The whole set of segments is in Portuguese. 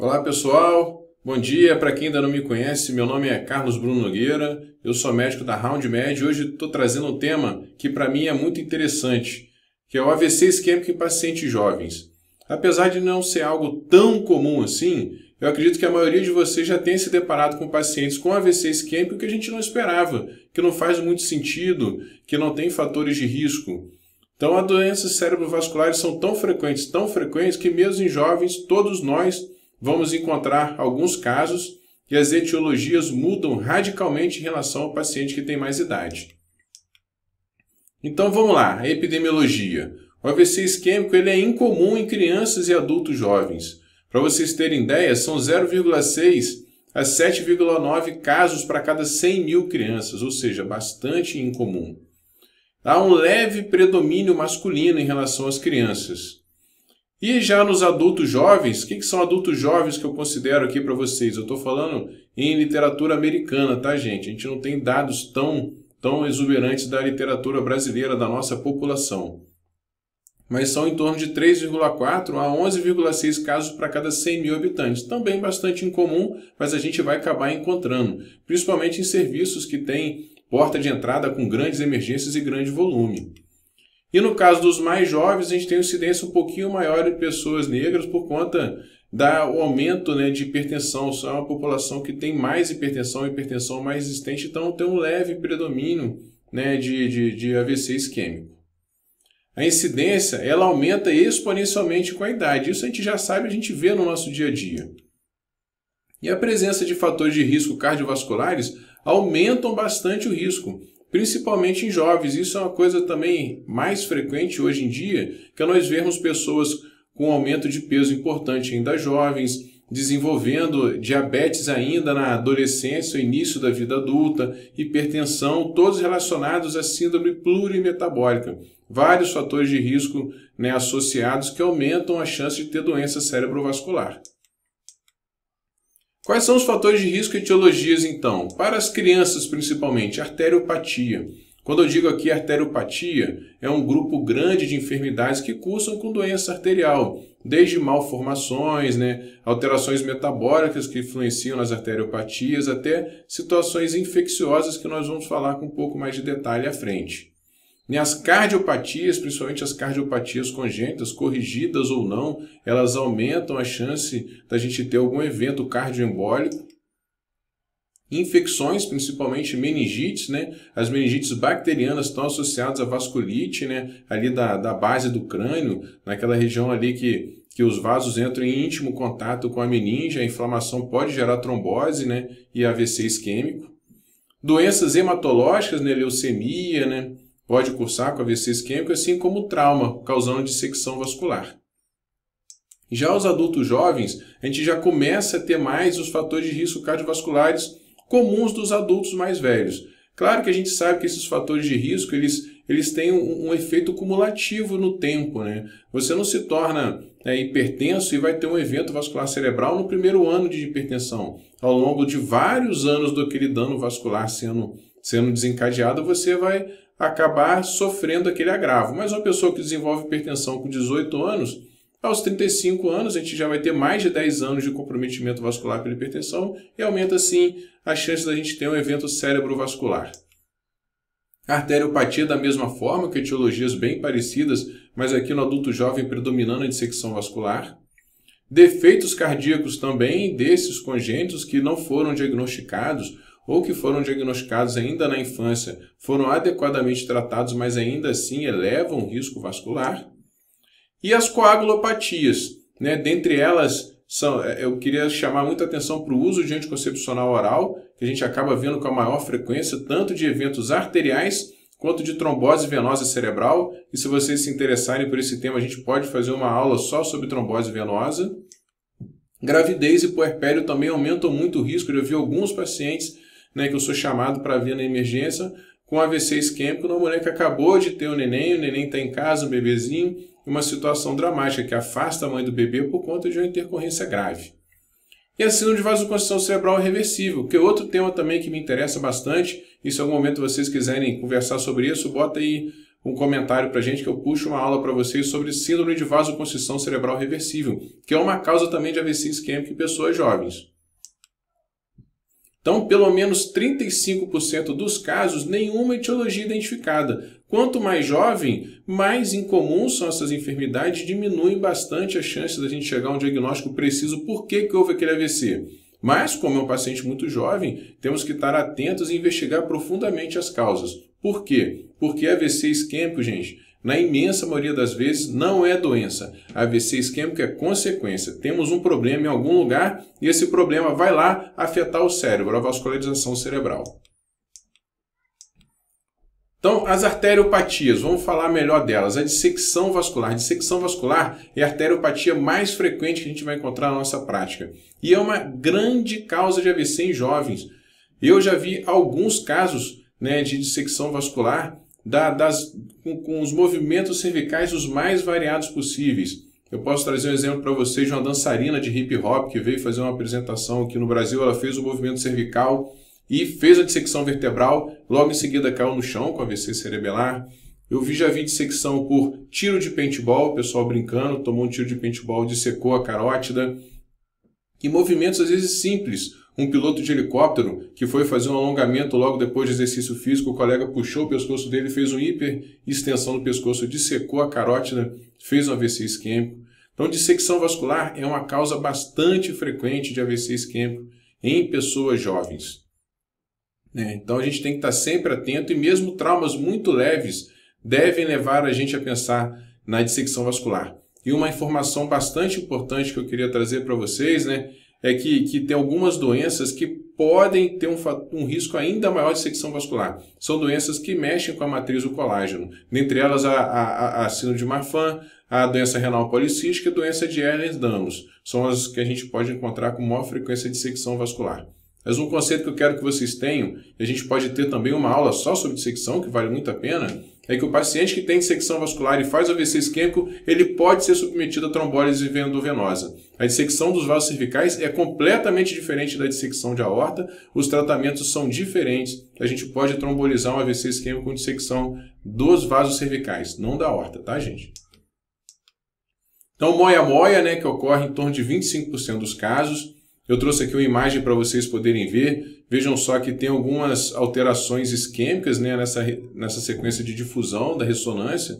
Olá pessoal, bom dia. Para quem ainda não me conhece, meu nome é Carlos Bruno Nogueira, eu sou médico da RoundMed e hoje estou trazendo um tema que para mim é muito interessante, que é o AVC isquêmico em pacientes jovens. Apesar de não ser algo tão comum assim, eu acredito que a maioria de vocês já tenha se deparado com pacientes com AVC isquêmico que a gente não esperava, que não faz muito sentido, que não tem fatores de risco. Então, as doenças cerebrovasculares são tão frequentes que mesmo em jovens, todos nós vamos encontrar alguns casos e as etiologias mudam radicalmente em relação ao paciente que tem mais idade. Então vamos lá, a epidemiologia. O AVC isquêmico ele é incomum em crianças e adultos jovens. Para vocês terem ideia, são 0,6 a 7,9 casos para cada 100 mil crianças, ou seja, bastante incomum. Há um leve predomínio masculino em relação às crianças. E já nos adultos jovens, o que são adultos jovens que eu considero aqui para vocês? Eu estou falando em literatura americana, tá, gente? A gente não tem dados tão exuberantes da literatura brasileira, da nossa população. Mas são em torno de 3,4 a 11,6 casos para cada 100 mil habitantes. Também bastante incomum, mas a gente vai acabar encontrando, principalmente em serviços que têm porta de entrada com grandes emergências e grande volume. E no caso dos mais jovens, a gente tem uma incidência um pouquinho maior de pessoas negras por conta do aumento, de hipertensão. São uma população que tem mais hipertensão mais existente, então tem um leve predomínio de AVC isquêmico. A incidência ela aumenta exponencialmente com a idade. Isso a gente já sabe, a gente vê no nosso dia a dia. E a presença de fatores de risco cardiovasculares aumentam bastante o risco, principalmente em jovens. Isso é uma coisa também mais frequente hoje em dia, que nós vemos pessoas com aumento de peso importante ainda jovens, desenvolvendo diabetes ainda na adolescência, início da vida adulta, hipertensão, todos relacionados à síndrome plurimetabólica. Vários fatores de risco associados que aumentam a chance de ter doença cerebrovascular. Quais são os fatores de risco e etiologias, então? Para as crianças, principalmente, arteriopatia. Quando eu digo aqui arteriopatia, é um grupo grande de enfermidades que cursam com doença arterial, desde malformações, alterações metabólicas que influenciam nas arteriopatias, até situações infecciosas que nós vamos falar com um pouco mais de detalhe à frente. E as cardiopatias, principalmente as cardiopatias congênitas, corrigidas ou não, elas aumentam a chance da gente ter algum evento cardioembólico. Infecções, principalmente meningites, as meningites bacterianas estão associadas à vasculite, ali da base do crânio, naquela região ali que os vasos entram em íntimo contato com a meninge, a inflamação pode gerar trombose, e AVC isquêmico. Doenças hematológicas, leucemia, pode cursar com AVC isquêmico, assim como trauma, causando dissecção vascular. Já os adultos jovens, a gente já começa a ter mais os fatores de risco cardiovasculares comuns dos adultos mais velhos. Claro que a gente sabe que esses fatores de risco, eles têm um efeito cumulativo no tempo, Você não se torna hipertenso e vai ter um evento vascular cerebral no primeiro ano de hipertensão. Ao longo de vários anos daquele dano vascular sendo desencadeado, você vai acabar sofrendo aquele agravo. Mas uma pessoa que desenvolve hipertensão com 18 anos, aos 35 anos, a gente já vai ter mais de 10 anos de comprometimento vascular pela hipertensão e aumenta, assim, a chance da gente ter um evento cerebrovascular. A arteriopatia da mesma forma, com etiologias bem parecidas, mas aqui no adulto jovem predominando a dissecção vascular. Defeitos cardíacos também, desses congênitos que não foram diagnosticados, ou que foram diagnosticados ainda na infância, foram adequadamente tratados, mas ainda assim elevam o risco vascular. E as coagulopatias, dentre elas, eu queria chamar muita atenção para o uso de anticoncepcional oral, que a gente acaba vendo com a maior frequência, tanto de eventos arteriais, quanto de trombose venosa cerebral. E se vocês se interessarem por esse tema, a gente pode fazer uma aula só sobre trombose venosa. Gravidez e puerpério também aumentam muito o risco. Eu já vi alguns pacientes que eu sou chamado para ver na emergência com AVC isquêmico, uma mulher que acabou de ter o neném está em casa, um bebezinho, uma situação dramática que afasta a mãe do bebê por conta de uma intercorrência grave. E a síndrome de vasoconstrição cerebral reversível, que é outro tema também que me interessa bastante, e se em algum momento vocês quiserem conversar sobre isso, bota aí um comentário para a gente que eu puxo uma aula para vocês sobre síndrome de vasoconstrição cerebral reversível, que é uma causa também de AVC isquêmico em pessoas jovens. Então, pelo menos 35% dos casos, nenhuma etiologia identificada. Quanto mais jovem, mais incomuns são essas enfermidades, diminuem bastante a chance da gente chegar a um diagnóstico preciso por que houve aquele AVC. Mas, como é um paciente muito jovem, temos que estar atentos e investigar profundamente as causas. Por quê? Porque AVC isquêmico, gente, na imensa maioria das vezes, não é doença. AVC isquêmico é consequência. Temos um problema em algum lugar e esse problema vai lá afetar o cérebro, a vascularização cerebral. Então, as arteriopatias, vamos falar melhor delas. A dissecção vascular. A dissecção vascular é a arteriopatia mais frequente que a gente vai encontrar na nossa prática. E é uma grande causa de AVC em jovens. Eu já vi alguns casos, né, de dissecção vascular com os movimentos cervicais os mais variados possíveis. Eu posso trazer um exemplo para vocês de uma dançarina de hip hop que veio fazer uma apresentação aqui no Brasil. Ela fez o movimento cervical e fez a dissecção vertebral, logo em seguida caiu no chão com AVC cerebelar. Já vi dissecção por tiro de paintball, o pessoal brincando, tomou um tiro de paintball, dissecou a carótida. E movimentos às vezes simples. Um piloto de helicóptero que foi fazer um alongamento logo depois de exercício físico, o colega puxou o pescoço dele, fez uma hiperextensão do pescoço, dissecou a carótida, fez um AVC isquêmico. Então, dissecção vascular é uma causa bastante frequente de AVC isquêmico em pessoas jovens. Então, a gente tem que estar sempre atento e mesmo traumas muito leves devem levar a gente a pensar na dissecção vascular. E uma informação bastante importante que eu queria trazer para vocês, né, é que tem algumas doenças que podem ter um risco ainda maior de dissecção vascular. São doenças que mexem com a matriz do colágeno. Dentre elas, a síndrome de Marfan, a doença renal policística e a doença de Ehlers-Danlos. São as que a gente pode encontrar com maior frequência de dissecção vascular. Mas um conceito que eu quero que vocês tenham, e a gente pode ter também uma aula só sobre dissecção, que vale muito a pena, é que o paciente que tem dissecção vascular e faz AVC isquêmico, ele pode ser submetido a trombólise endovenosa. A dissecção dos vasos cervicais é completamente diferente da dissecção de aorta, os tratamentos são diferentes. A gente pode trombolizar um AVC isquêmico com dissecção dos vasos cervicais, não da aorta, tá, gente? Então, moia-moia, né, que ocorre em torno de 25% dos casos. Eu trouxe aqui uma imagem para vocês poderem ver. Vejam só que tem algumas alterações isquêmicas, né, nessa sequência de difusão da ressonância.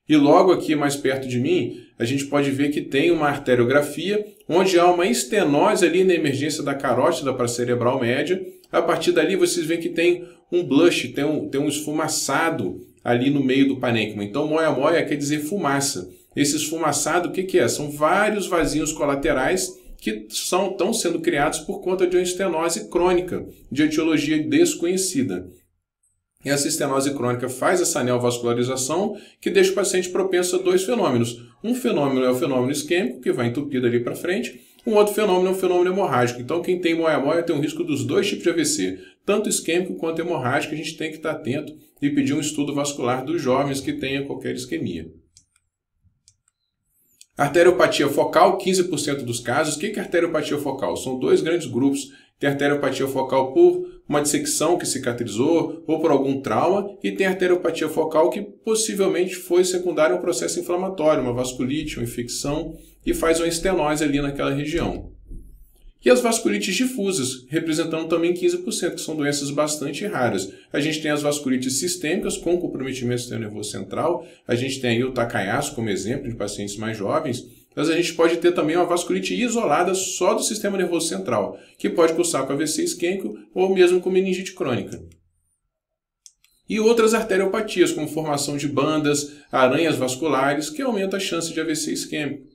E logo aqui, mais perto de mim, a gente pode ver que tem uma arteriografia, onde há uma estenose ali na emergência da carótida para a cerebral média. A partir dali, vocês veem que tem um blush, tem um esfumaçado ali no meio do parênquima. Então, moia-moia quer dizer fumaça. Esse esfumaçado, o que é? São vários vasinhos colaterais que estão sendo criados por conta de uma estenose crônica, de etiologia desconhecida. E essa estenose crônica faz essa neovascularização que deixa o paciente propenso a dois fenômenos. Um fenômeno é o fenômeno isquêmico, que vai entupido ali para frente. Um outro fenômeno é o fenômeno hemorrágico. Então, quem tem moia-moia tem um risco dos dois tipos de AVC, tanto isquêmico quanto hemorrágico. A gente tem que estar atento e pedir um estudo vascular dos jovens que tenham qualquer isquemia. Arteriopatia focal, 15% dos casos. O que é arteriopatia focal? São dois grandes grupos. Tem arteriopatia focal por uma dissecção que cicatrizou ou por algum trauma, e tem arteriopatia focal que possivelmente foi secundária a um processo inflamatório, uma vasculite, uma infecção, e faz uma estenose ali naquela região. E as vasculites difusas, representando também 15%, que são doenças bastante raras. A gente tem as vasculites sistêmicas com comprometimento do sistema nervoso central, a gente tem aí o Takayasu como exemplo de pacientes mais jovens, mas a gente pode ter também uma vasculite isolada só do sistema nervoso central, que pode cursar com AVC isquêmico ou mesmo com meningite crônica. E outras arteriopatias, como formação de bandas, aranhas vasculares, que aumenta a chance de AVC isquêmico.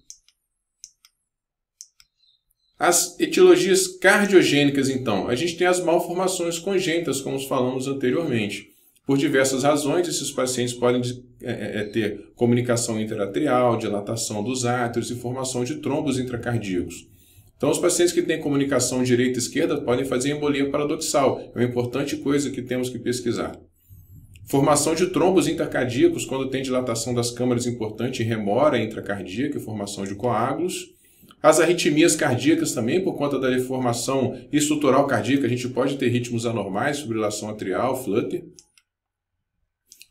As etiologias cardiogênicas, então. A gente tem as malformações congênitas, como falamos anteriormente. Por diversas razões, esses pacientes podem ter comunicação interatrial, dilatação dos átrios e formação de trombos intracardíacos. Então, os pacientes que têm comunicação direita e esquerda podem fazer embolia paradoxal. É uma importante coisa que temos que pesquisar. Formação de trombos intracardíacos, quando tem dilatação das câmaras importante e remora intracardíaca e formação de coágulos. As arritmias cardíacas também, por conta da deformação estrutural cardíaca, a gente pode ter ritmos anormais, fibrilação atrial, flutter.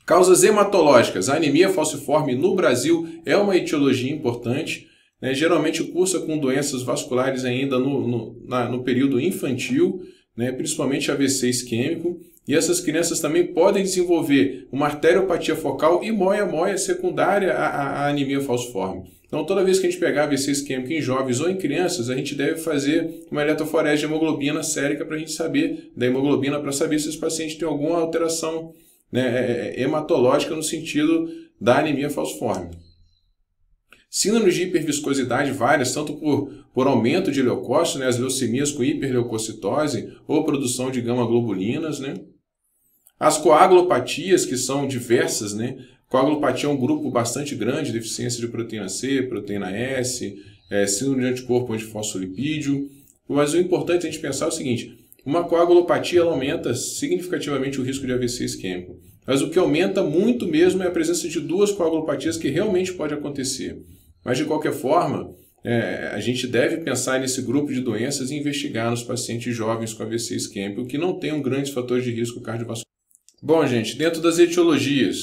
Causas hematológicas. A anemia falciforme no Brasil é uma etiologia importante, né? Geralmente cursa com doenças vasculares ainda no período infantil, né? Principalmente AVC isquêmico. E essas crianças também podem desenvolver uma arteriopatia focal e moia secundária à anemia falciforme. Então, toda vez que a gente pegar AVC isquêmico em jovens ou em crianças, a gente deve fazer uma eletroforese de hemoglobina sérica para a gente saber da hemoglobina, para saber se esse paciente tem alguma alteração, né, hematológica no sentido da anemia falciforme. Síndromes de hiperviscosidade várias, tanto por aumento de leucócitos, né, as leucemias com hiperleucocitose ou produção de gama-globulinas, né? As coagulopatias, que são diversas, né? Coagulopatia é um grupo bastante grande, deficiência de proteína C, proteína S, síndrome de anticorpo antifosfolipídio. Mas o importante é a gente pensar o seguinte: uma coagulopatia ela aumenta significativamente o risco de AVC isquêmico. Mas o que aumenta muito mesmo é a presença de duas coagulopatias que realmente pode acontecer. Mas de qualquer forma, a gente deve pensar nesse grupo de doenças e investigar nos pacientes jovens com AVC isquêmico que não tenham grandes fatores de risco cardiovascular. Bom, gente, dentro das etiologias,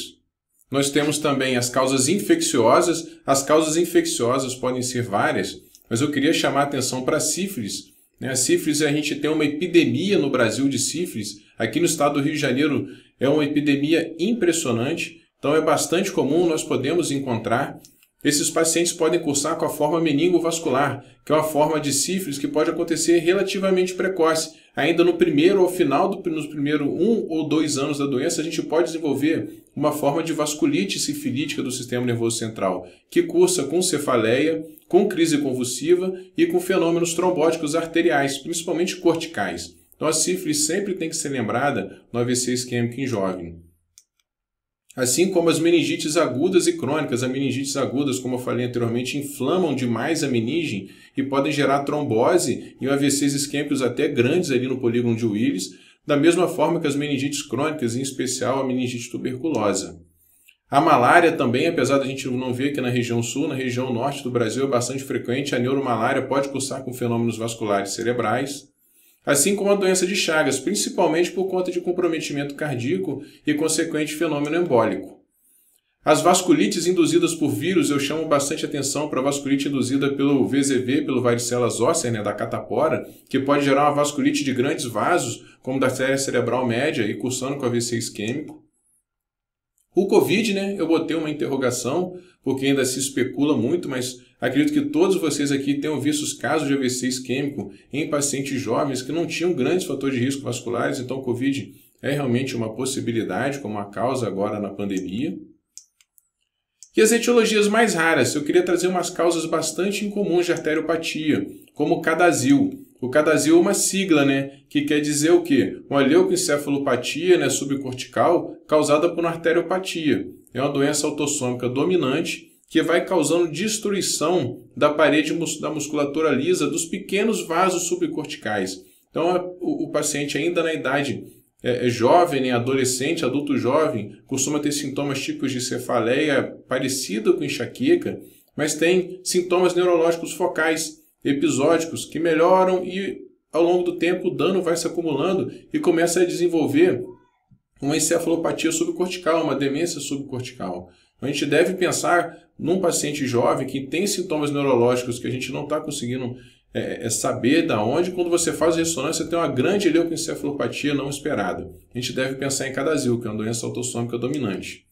nós temos também as causas infecciosas. As causas infecciosas podem ser várias, mas eu queria chamar a atenção para a sífilis. A sífilis, a gente tem uma epidemia no Brasil de sífilis. Aqui no estado do Rio de Janeiro é uma epidemia impressionante, então é bastante comum, nós podemos encontrar. Esses pacientes podem cursar com a forma meningovascular, que é uma forma de sífilis que pode acontecer relativamente precoce. Ainda no primeiro ou final nos primeiros 1 ou 2 anos da doença, a gente pode desenvolver uma forma de vasculite sifilítica do sistema nervoso central, que cursa com cefaleia, com crise convulsiva e com fenômenos trombóticos arteriais, principalmente corticais. Então a sífilis sempre tem que ser lembrada no AVC isquêmico em jovem. Assim como as meningites agudas e crônicas. As meningites agudas, como eu falei anteriormente, inflamam demais a meninge e podem gerar trombose e AVCs isquêmicos até grandes ali no polígono de Willis, da mesma forma que as meningites crônicas, em especial a meningite tuberculosa. A malária também, apesar da gente não ver aqui na região sul, na região norte do Brasil é bastante frequente, a neuromalária pode cursar com fenômenos vasculares cerebrais. Assim como a doença de Chagas, principalmente por conta de comprometimento cardíaco e consequente fenômeno embólico. As vasculites induzidas por vírus, eu chamo bastante atenção para a vasculite induzida pelo VZV, pelo varicela zoster, né, da catapora, que pode gerar uma vasculite de grandes vasos, como da artéria cerebral média e cursando com AVC isquêmico. O Covid, né, eu botei uma interrogação, porque ainda se especula muito, mas acredito que todos vocês aqui tenham visto os casos de AVC isquêmico em pacientes jovens que não tinham grandes fatores de risco vasculares, então o Covid é realmente uma possibilidade como uma causa agora na pandemia. E as etiologias mais raras, eu queria trazer umas causas bastante incomuns de arteriopatia, como o CADASIL. O CADASIL é uma sigla, né, que quer dizer o quê? Uma leucoencefalopatia, né, subcortical causada por uma arteriopatia. É uma doença autossômica dominante que vai causando destruição da parede da musculatura lisa dos pequenos vasos subcorticais. Então, o paciente ainda na idade jovem, né, adolescente, adulto jovem, costuma ter sintomas típicos de cefaleia parecida com enxaqueca, mas tem sintomas neurológicos focais, episódicos, que melhoram e ao longo do tempo o dano vai se acumulando e começa a desenvolver uma encefalopatia subcortical, uma demência subcortical. A gente deve pensar num paciente jovem que tem sintomas neurológicos que a gente não está conseguindo saber de onde. Quando você faz a ressonância, tem uma grande leucoencefalopatia não esperada. A gente deve pensar em CADASIL, que é uma doença autossômica dominante.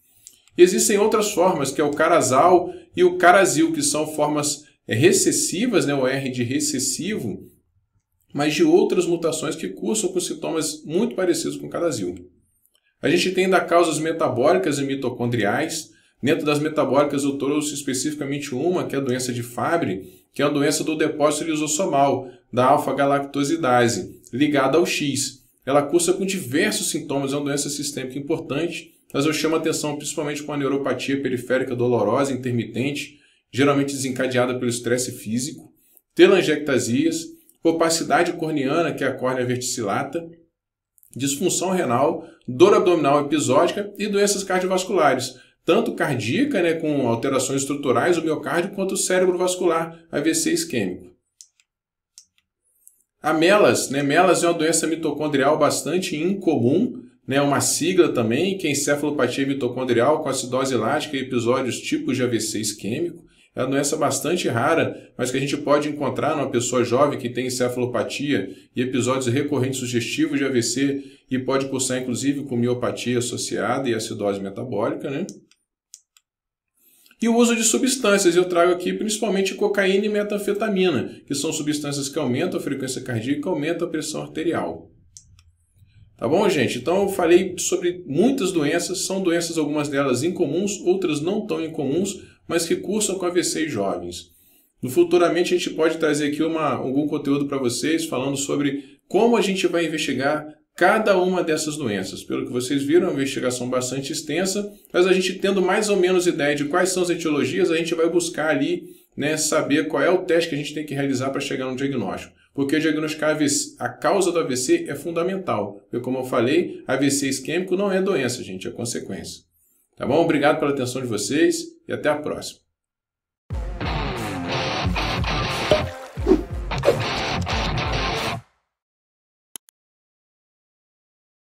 E existem outras formas, que é o CARASAL e o CARASIL, que são formas recessivas, né, o R de recessivo, mas de outras mutações que cursam com sintomas muito parecidos com o CADASIL. A gente tem ainda causas metabólicas e mitocondriais. Dentro das metabólicas eu trouxe especificamente uma, que é a doença de Fabry, que é a doença do depósito lisossomal, da alfa-galactosidase, ligada ao X. Ela cursa com diversos sintomas, é uma doença sistêmica importante, mas eu chamo a atenção principalmente com a neuropatia periférica dolorosa, intermitente, geralmente desencadeada pelo estresse físico, telangiectasias, opacidade corneana, que é a córnea verticillata, disfunção renal, dor abdominal episódica e doenças cardiovasculares, tanto cardíaca, né, com alterações estruturais do miocárdio, quanto o cérebro vascular, AVC isquêmico. A MELAS, né, MELAS é uma doença mitocondrial bastante incomum, né, uma sigla também, que é encefalopatia mitocondrial com acidose lática e episódios tipos de AVC isquêmico. É uma doença bastante rara, mas que a gente pode encontrar numa pessoa jovem que tem encefalopatia e episódios recorrentes sugestivos de AVC e pode cursar inclusive com miopatia associada e acidose metabólica, né? E o uso de substâncias, eu trago aqui principalmente cocaína e metanfetamina, que são substâncias que aumentam a frequência cardíaca e aumentam a pressão arterial. Tá bom, gente? Então eu falei sobre muitas doenças, são doenças, algumas delas incomuns, outras não tão incomuns, mas que cursam com AVC em jovens. Futuramente a gente pode trazer aqui algum conteúdo para vocês falando sobre como a gente vai investigar cada uma dessas doenças. Pelo que vocês viram, é uma investigação bastante extensa, mas a gente tendo mais ou menos ideia de quais são as etiologias, a gente vai buscar ali, né, saber qual é o teste que a gente tem que realizar para chegar no diagnóstico. Porque diagnosticar a causa do AVC é fundamental. Porque, como eu falei, AVC isquêmico não é doença, gente, é consequência. Tá bom? Obrigado pela atenção de vocês e até a próxima.